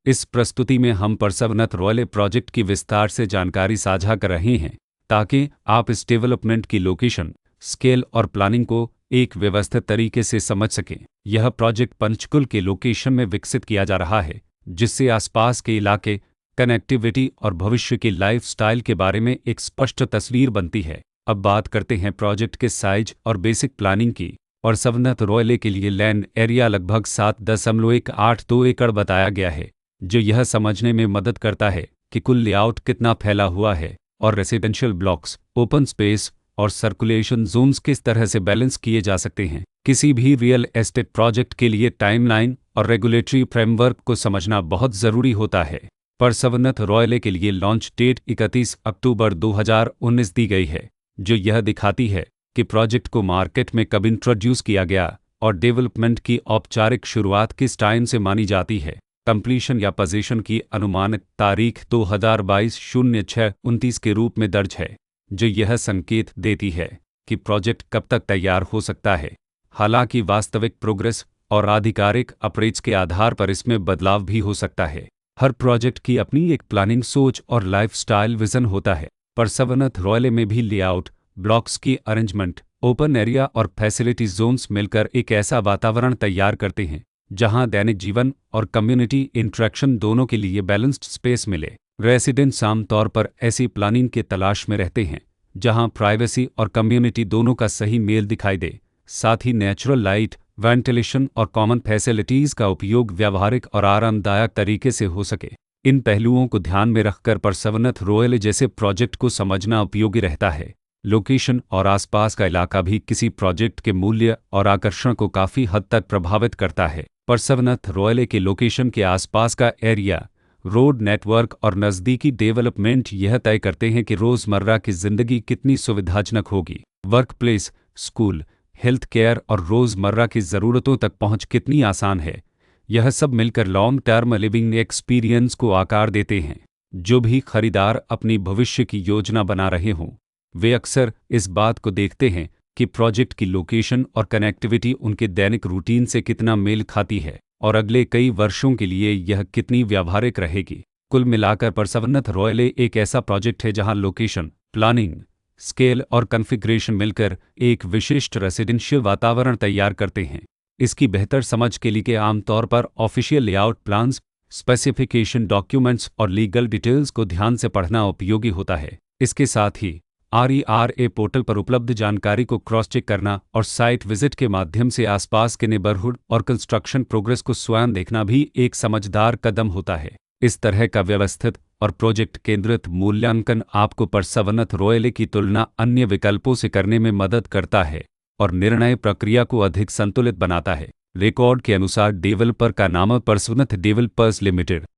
इस प्रस्तुति में हम परसवनथ रॉयले प्रोजेक्ट की विस्तार से जानकारी साझा कर रहे हैं ताकि आप इस डेवलपमेंट की लोकेशन, स्केल और प्लानिंग को एक व्यवस्थित तरीके से समझ सकें। यह प्रोजेक्ट पंचकुल के लोकेशन में विकसित किया जा रहा है, जिससे आसपास के इलाके, कनेक्टिविटी और भविष्य की लाइफस्टाइल के बारे में एक स्पष्ट तस्वीर बनती है। अब बात करते हैं प्रोजेक्ट के साइज और बेसिक प्लानिंग की। परसवनथ रॉयले के लिए लैंड एरिया लगभग 7.182 एकड़ बताया गया है, जो यह समझने में मदद करता है कि कुल लेआउट कितना फैला हुआ है और रेसिडेंशियल ब्लॉक्स, ओपन स्पेस और सर्कुलेशन जोन्स किस तरह से बैलेंस किए जा सकते हैं। किसी भी रियल एस्टेट प्रोजेक्ट के लिए टाइमलाइन और रेगुलेटरी फ्रेमवर्क को समझना बहुत ज़रूरी होता है। परसवनथ रॉयले के लिए लॉन्च डेट 31 अक्टूबर 2019 दी गई है, जो यह दिखाती है कि प्रोजेक्ट को मार्केट में कब इंट्रोड्यूस किया गया और डेवलपमेंट की औपचारिक शुरुआत किस टाइम से मानी जाती है। कंप्लीशन या पोजीशन की अनुमानित तारीख 2022-06-29 के रूप में दर्ज है, जो यह संकेत देती है कि प्रोजेक्ट कब तक तैयार हो सकता है। हालांकि वास्तविक प्रोग्रेस और आधिकारिक अपडेट्स के आधार पर इसमें बदलाव भी हो सकता है। हर प्रोजेक्ट की अपनी एक प्लानिंग सोच और लाइफस्टाइल विजन होता है। परसवनथ रॉयले में भी लेआउट, ब्लॉक्स की अरेंजमेंट, ओपन एरिया और फैसिलिटी जोन्स मिलकर एक ऐसा वातावरण तैयार करते हैं जहां दैनिक जीवन और कम्युनिटी इंटरेक्शन दोनों के लिए बैलेंस्ड स्पेस मिले। रेसिडेंट्स आमतौर पर ऐसी प्लानिंग के तलाश में रहते हैं जहां प्राइवेसी और कम्युनिटी दोनों का सही मेल दिखाई दे, साथ ही नेचुरल लाइट, वेंटिलेशन और कॉमन फैसिलिटीज़ का उपयोग व्यावहारिक और आरामदायक तरीके से हो सके। इन पहलुओं को ध्यान में रखकर परसवनथ रॉयले जैसे प्रोजेक्ट को समझना उपयोगी रहता है। लोकेशन और आसपास का इलाका भी किसी प्रोजेक्ट के मूल्य और आकर्षण को काफ़ी हद तक प्रभावित करता है। परसवनथ रॉयले के लोकेशन के आसपास का एरिया, रोड नेटवर्क और नज़दीकी डेवलपमेंट यह तय करते हैं कि रोज़मर्रा की ज़िंदगी कितनी सुविधाजनक होगी। Work place, school, health care और रोज़मर्रा की ज़रूरतों तक पहुंच कितनी आसान है। यह सब मिलकर लॉन्ग टर्म लिविंग एक्सपीरियंस को आकार देते हैं। जो भी खरीदार अपनी भविष्य की योजना बना रहे हों, वे अक्सर इस बात को देखते हैं कि प्रोजेक्ट की लोकेशन और कनेक्टिविटी उनके दैनिक रूटीन से कितना मेल खाती है और अगले कई वर्षों के लिए यह कितनी व्यावहारिक रहेगी। कुल मिलाकर परसवनथ रॉयले एक ऐसा प्रोजेक्ट है जहां लोकेशन, प्लानिंग, स्केल और कॉन्फ़िगरेशन मिलकर एक विशिष्ट रेसिडेंशियल वातावरण तैयार करते हैं। इसकी बेहतर समझ के लिए आमतौर पर official layout plans, specification documents और लीगल डिटेल्स को ध्यान से पढ़ना उपयोगी होता है। इसके साथ ही RERA पोर्टल पर उपलब्ध जानकारी को क्रॉस चेक करना और साइट विजिट के माध्यम से आसपास के नेबरहुड और कंस्ट्रक्शन प्रोग्रेस को स्वयं देखना भी एक समझदार कदम होता है। इस तरह का व्यवस्थित और प्रोजेक्ट केंद्रित मूल्यांकन आपको परसवनथ रॉयले की तुलना अन्य विकल्पों से करने में मदद करता है और निर्णय प्रक्रिया को अधिक संतुलित बनाता है। रिकॉर्ड के अनुसार डेवलपर का नाम परसवनथ डेवलपर्स लिमिटेड